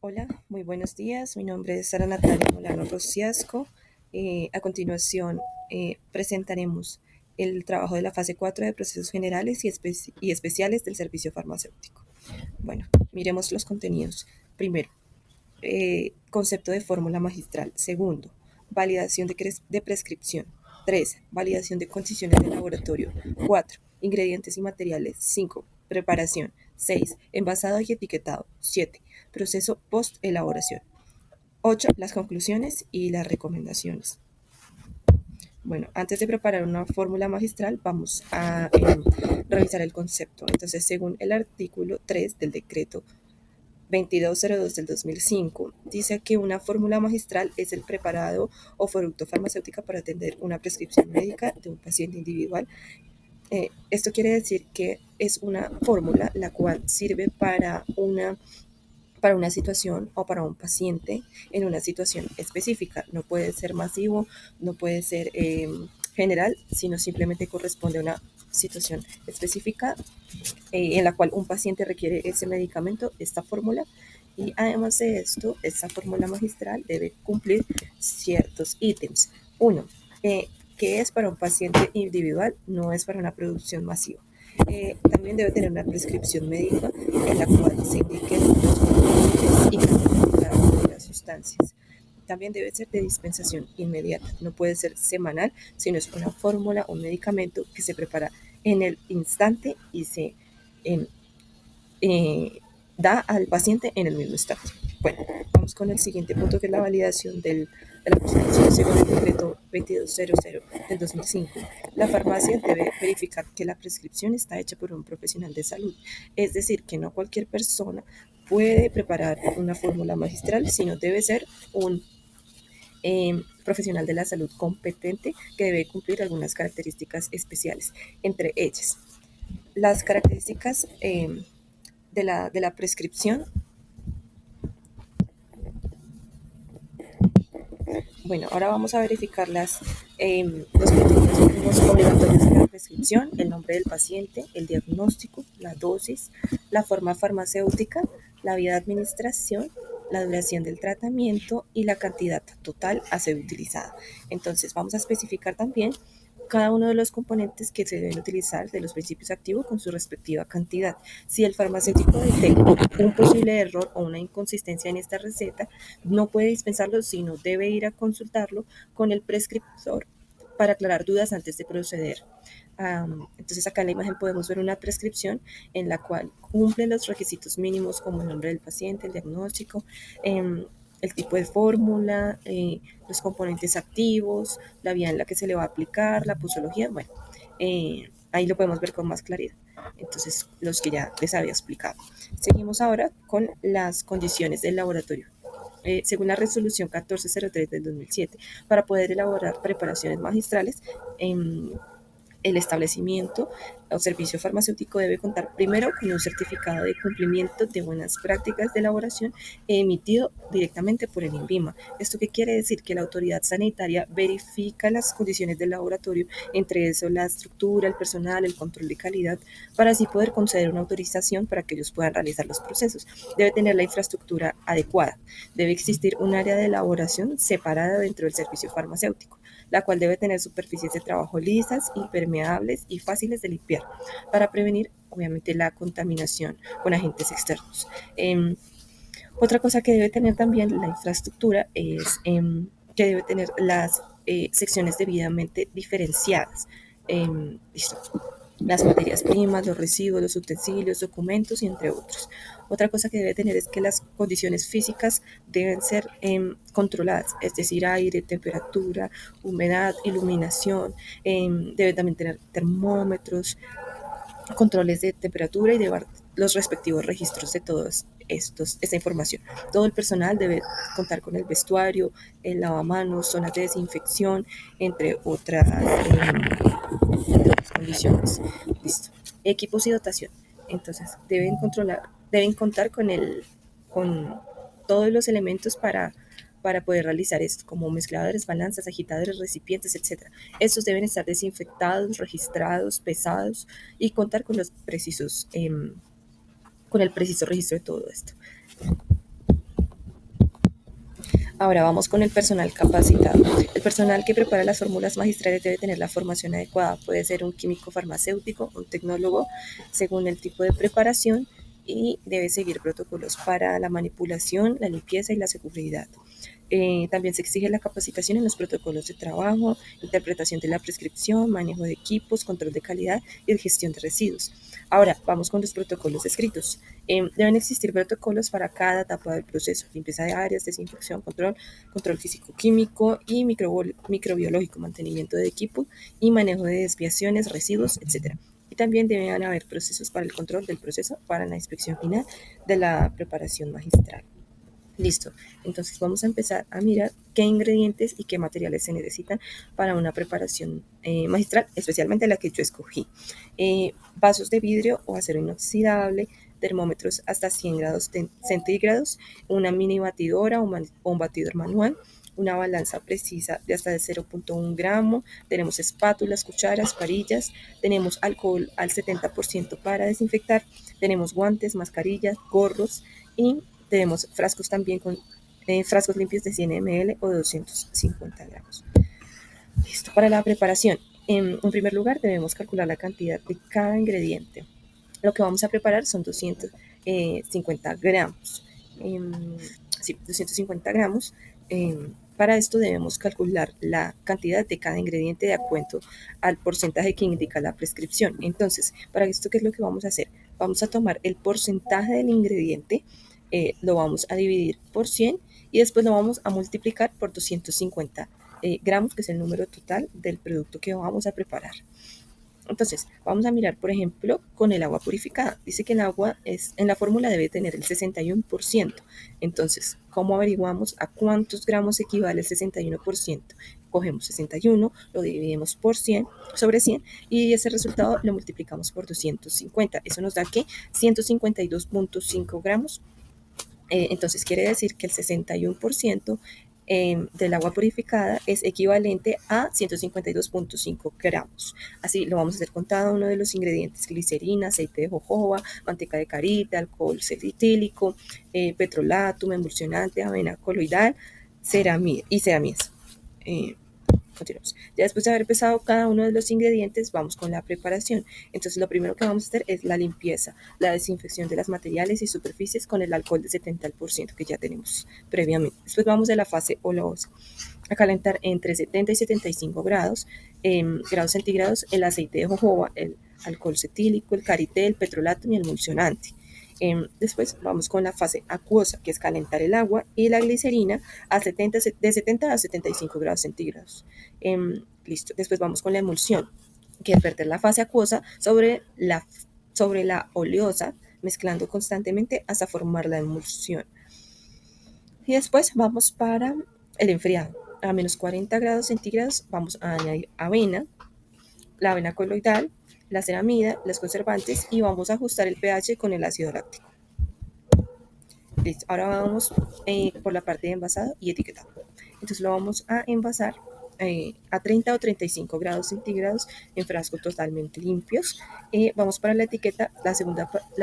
Hola, muy buenos días. Mi nombre es Sara Natalia Molano Rociasco. A continuación, presentaremos el trabajo de la fase 4 de procesos generales y especiales del servicio farmacéutico. Bueno, miremos los contenidos. Primero, concepto de fórmula magistral. Segundo, validación de prescripción. 3. Validación de condiciones de laboratorio. 4. Ingredientes y materiales. 5. Preparación. 6. Envasado y etiquetado. 7. Proceso post-elaboración. 8. Las conclusiones y las recomendaciones. Bueno, antes de preparar una fórmula magistral, vamos a revisar el concepto. Entonces, según el artículo 3 del decreto 2202 del 2005, dice que una fórmula magistral es el preparado o producto farmacéutico para atender una prescripción médica de un paciente individual. Esto quiere decir que es una fórmula la cual sirve para una situación o para un paciente en una situación específica. No puede ser masivo, no puede ser general, sino simplemente corresponde a una situación específica en la cual un paciente requiere ese medicamento, esta fórmula, y además de esto, esta fórmula magistral debe cumplir ciertos ítems. Uno, que es para un paciente individual, no es para una producción masiva. También debe tener una prescripción médica en la cual se indiquen los componentes y cada una de las sustancias. También debe ser de dispensación inmediata, no puede ser semanal, sino es una fórmula, un medicamento que se prepara en el instante y se eh, eh, da al paciente en el mismo instante. Bueno, vamos con el siguiente punto, que es la validación de la prescripción según el decreto 2200 del 2005. La farmacia debe verificar que la prescripción está hecha por un profesional de salud, es decir, que no cualquier persona puede preparar una fórmula magistral, sino debe ser un profesional de la salud competente que debe cumplir algunas características especiales. Entre ellas, las características de la prescripción. Bueno, ahora vamos a verificar los criterios mínimos obligatorios de la prescripción: el nombre del paciente, el diagnóstico, la dosis, la forma farmacéutica, la vía de administración, la duración del tratamiento y la cantidad total a ser utilizada. Entonces, vamos a especificar también cada uno de los componentes que se deben utilizar de los principios activos con su respectiva cantidad. Si el farmacéutico detecta un posible error o una inconsistencia en esta receta, no puede dispensarlo, sino debe ir a consultarlo con el prescriptor para aclarar dudas antes de proceder. Entonces acá en la imagen podemos ver una prescripción en la cual cumple los requisitos mínimos como el nombre del paciente, el diagnóstico, el tipo de fórmula, los componentes activos, la vía en la que se le va a aplicar, la posología. Bueno, ahí lo podemos ver con más claridad. Entonces, los que ya les había explicado. Seguimos ahora con las condiciones del laboratorio. Según la resolución 1403 del 2007, para poder elaborar preparaciones magistrales, el establecimiento o servicio farmacéutico debe contar primero con un certificado de cumplimiento de buenas prácticas de elaboración emitido directamente por el INVIMA. ¿Esto qué quiere decir? Que la autoridad sanitaria verifica las condiciones del laboratorio, entre eso la estructura, el personal, el control de calidad, para así poder conceder una autorización para que ellos puedan realizar los procesos. Debe tener la infraestructura adecuada. Debe existir un área de elaboración separada dentro del servicio farmacéutico, la cual debe tener superficies de trabajo lisas, impermeables y fáciles de limpiar, para prevenir, obviamente, la contaminación con agentes externos. Otra cosa que debe tener también la infraestructura es que debe tener las secciones debidamente diferenciadas. Listo, las materias primas, los residuos, los utensilios, documentos y entre otros. Otra cosa que debe tener es que las condiciones físicas deben ser controladas, es decir, aire, temperatura, humedad, iluminación. Debe también tener termómetros, controles de temperatura y llevar los respectivos registros de todos esta información. Todo el personal debe contar con el vestuario, el lavamanos, zonas de desinfección, entre otras condiciones. Listo. Equipos y dotación. Entonces, deben contar con todos los elementos para poder realizar esto, como mezcladores, balanzas, agitadores, recipientes, etc. Estos deben estar desinfectados, registrados, pesados y contar con el preciso registro de todo esto. Ahora vamos con el personal capacitado. El personal que prepara las fórmulas magistrales debe tener la formación adecuada. Puede ser un químico farmacéutico, un tecnólogo, según el tipo de preparación, y debe seguir protocolos para la manipulación, la limpieza y la seguridad. También se exige la capacitación en los protocolos de trabajo, interpretación de la prescripción, manejo de equipos, control de calidad y gestión de residuos. Ahora, vamos con los protocolos escritos. Deben existir protocolos para cada etapa del proceso: limpieza de áreas, desinfección, control físico-químico y microbiológico, mantenimiento de equipo y manejo de desviaciones, residuos, etc. Y también deben haber procesos para el control del proceso para la inspección final de la preparación magistral. Listo, entonces vamos a empezar a mirar qué ingredientes y qué materiales se necesitan para una preparación magistral, especialmente la que yo escogí. Vasos de vidrio o acero inoxidable, termómetros hasta 100 grados centígrados, una mini batidora o un batidor manual, una balanza precisa de hasta de 0.1 gramo, tenemos espátulas, cucharas, varillas, tenemos alcohol al 70% para desinfectar, tenemos guantes, mascarillas, gorros y tenemos frascos también con frascos limpios de 100 ml o de 250 gramos. Listo para la preparación. En primer lugar, debemos calcular la cantidad de cada ingrediente. Lo que vamos a preparar son 250 gramos. Sí, 250 gramos. Para esto debemos calcular la cantidad de cada ingrediente de acuerdo al porcentaje que indica la prescripción. Entonces, para esto, ¿qué es lo que vamos a hacer? Vamos a tomar el porcentaje del ingrediente, lo vamos a dividir por 100 y después lo vamos a multiplicar por 250 gramos, que es el número total del producto que vamos a preparar. Entonces, vamos a mirar, por ejemplo, con el agua purificada. Dice que el agua en la fórmula debe tener el 61%. Entonces, ¿cómo averiguamos a cuántos gramos equivale el 61%? Cogemos 61, lo dividimos por 100, sobre 100, y ese resultado lo multiplicamos por 250. Eso nos da que 152.5 gramos. Entonces, quiere decir que el 61% del agua purificada es equivalente a 152.5 gramos. Así lo vamos a hacer con cada uno de los ingredientes: glicerina, aceite de jojoba, manteca de karité, alcohol cetílico, petrolatum, emulsionante, avena coloidal, ceramías. Continuamos. Ya después de haber pesado cada uno de los ingredientes, vamos con la preparación. Entonces, lo primero que vamos a hacer es la limpieza, la desinfección de los materiales y superficies con el alcohol de 70% que ya tenemos previamente. Después vamos a la fase oleosa, a calentar entre 70 y 75 grados centígrados el aceite de jojoba, el alcohol cetílico, el karité, el petrolatum y el emulsionante. Después vamos con la fase acuosa, que es calentar el agua y la glicerina de 70 a 75 grados centígrados. Listo. Después vamos con la emulsión, que es verter la fase acuosa sobre la oleosa, mezclando constantemente hasta formar la emulsión. Y después vamos para el enfriado. A menos 40 grados centígrados vamos a añadir avena, la avena coloidal, la ceramida, los conservantes, y vamos a ajustar el pH con el ácido láctico. Listo. Ahora vamos por la parte de envasado y etiquetado. Entonces lo vamos a envasar a 30 o 35 grados centígrados en frascos totalmente limpios. Vamos para la etiqueta. La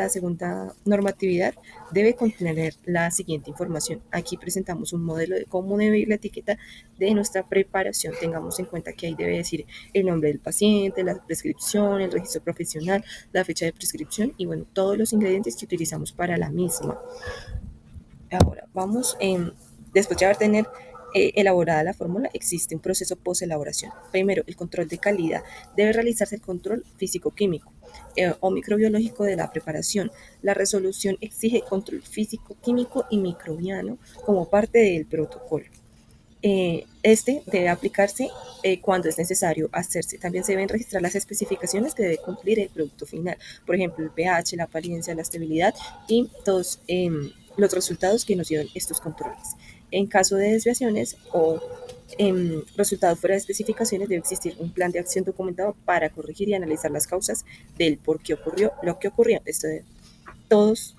segunda normatividad debe contener la siguiente información. Aquí presentamos un modelo de cómo debe ir la etiqueta de nuestra preparación. Tengamos en cuenta que ahí debe decir el nombre del paciente, la prescripción, el registro profesional, la fecha de prescripción y, bueno, todos los ingredientes que utilizamos para la misma. Ahora, después de haber tener elaborada la fórmula, existe un proceso post-elaboración. Primero, el control de calidad. Debe realizarse el control físico-químico o microbiológico de la preparación. La resolución exige control físico-químico y microbiano como parte del protocolo. Este debe aplicarse cuando es necesario hacerse. También se deben registrar las especificaciones que debe cumplir el producto final. Por ejemplo, el pH, la apariencia, la estabilidad y todos los resultados que nos dieron estos controles. En caso de desviaciones o resultados fuera de especificaciones, debe existir un plan de acción documentado para corregir y analizar las causas del por qué ocurrió lo que ocurrió. Esto de todos...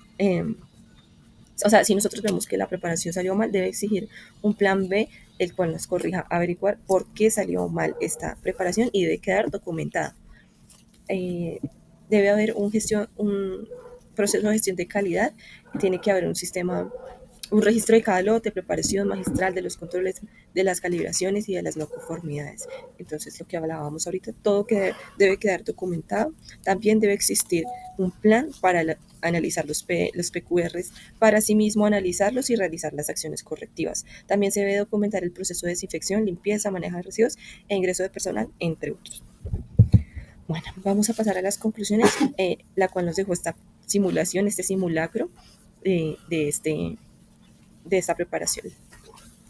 o sea, si nosotros vemos que la preparación salió mal, debe exigir un plan B, el cual nos corrija, averiguar por qué salió mal esta preparación y debe quedar documentada. Debe haber un proceso de gestión de calidad, tiene que haber un sistema un registro de cada lote, preparación magistral de los controles, de las calibraciones y de las no conformidades. Entonces, lo que hablábamos ahorita, todo que debe quedar documentado. También debe existir un plan para analizar los PQRs, para asimismo analizarlos y realizar las acciones correctivas. También se debe documentar el proceso de desinfección, limpieza, manejo de residuos e ingreso de personal, entre otros. Bueno, vamos a pasar a las conclusiones, la cual nos dejó esta simulación, este simulacro de esta preparación.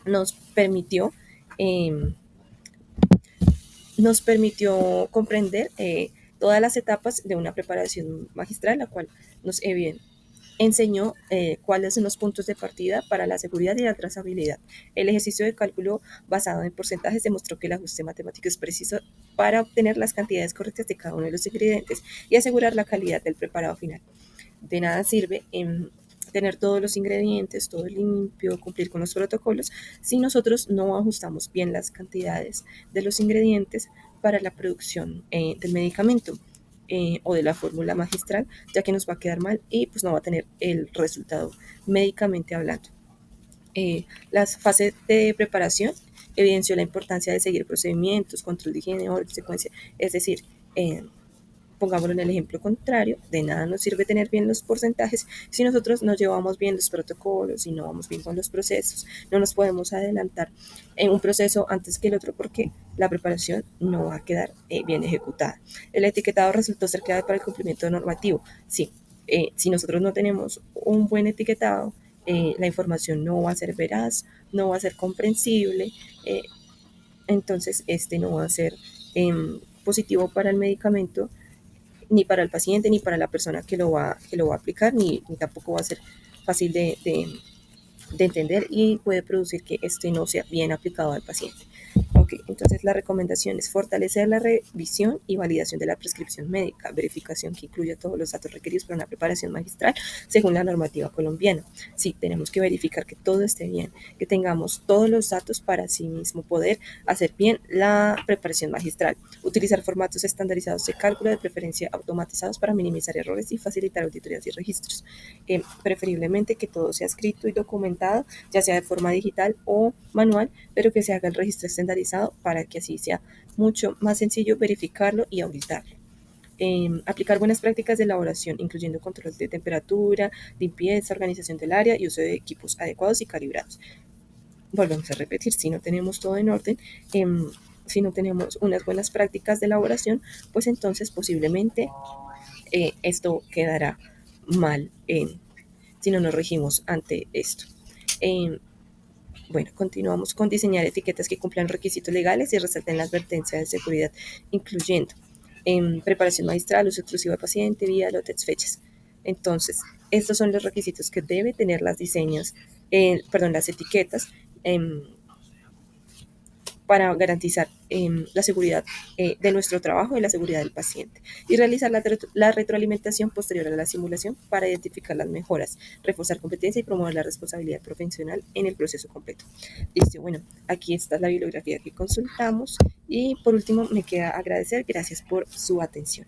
Nos permitió, eh, comprender todas las etapas de una preparación magistral, la cual nos enseñó cuáles son los puntos de partida para la seguridad y la trazabilidad. El ejercicio de cálculo basado en porcentajes demostró que el ajuste matemático es preciso para obtener las cantidades correctas de cada uno de los ingredientes y asegurar la calidad del preparado final. De nada sirve tener todos los ingredientes, todo limpio, cumplir con los protocolos, si nosotros no ajustamos bien las cantidades de los ingredientes para la producción del medicamento o de la fórmula magistral, ya que nos va a quedar mal y pues no va a tener el resultado médicamente hablando. Las fases de preparación evidenció la importancia de seguir procedimientos, control de higiene, orden, secuencia, es decir, pongámoslo en el ejemplo contrario, de nada nos sirve tener bien los porcentajes si nosotros no llevamos bien los protocolos, si no vamos bien con los procesos, no nos podemos adelantar en un proceso antes que el otro porque la preparación no va a quedar bien ejecutada. El etiquetado resultó ser clave para el cumplimiento normativo. Sí, si nosotros no tenemos un buen etiquetado, la información no va a ser veraz, no va a ser comprensible, entonces este no va a ser positivo para el medicamento, ni para el paciente, ni para la persona que lo va a aplicar, ni tampoco va a ser fácil de entender y puede producir que este no sea bien aplicado al paciente. Ok, entonces la recomendación es fortalecer la revisión y validación de la prescripción médica, verificación que incluya todos los datos requeridos para una preparación magistral según la normativa colombiana. Sí, tenemos que verificar que todo esté bien, que tengamos todos los datos para sí mismo poder hacer bien la preparación magistral. Utilizar formatos estandarizados de cálculo, de preferencia automatizados para minimizar errores y facilitar auditorías y registros. Preferiblemente que todo sea escrito y documentado, ya sea de forma digital o manual, pero que se haga el registro estandarizado para que así sea mucho más sencillo verificarlo y auditarlo. Aplicar buenas prácticas de elaboración, incluyendo control de temperatura, limpieza, organización del área y uso de equipos adecuados y calibrados. Volvemos a repetir, si no tenemos todo en orden, si no tenemos unas buenas prácticas de elaboración, pues entonces posiblemente esto quedará mal si no nos regimos ante esto. Bueno, continuamos con diseñar etiquetas que cumplan requisitos legales y resalten la advertencia de seguridad, incluyendo preparación magistral, uso exclusivo de paciente, vía, lotes, fechas. Entonces, estos son los requisitos que debe tener las las etiquetas para garantizar la seguridad de nuestro trabajo y la seguridad del paciente, y realizar la retroalimentación posterior a la simulación para identificar las mejoras, reforzar competencia y promover la responsabilidad profesional en el proceso completo. Listo, bueno, aquí está la bibliografía que consultamos y por último me queda agradecer, gracias por su atención.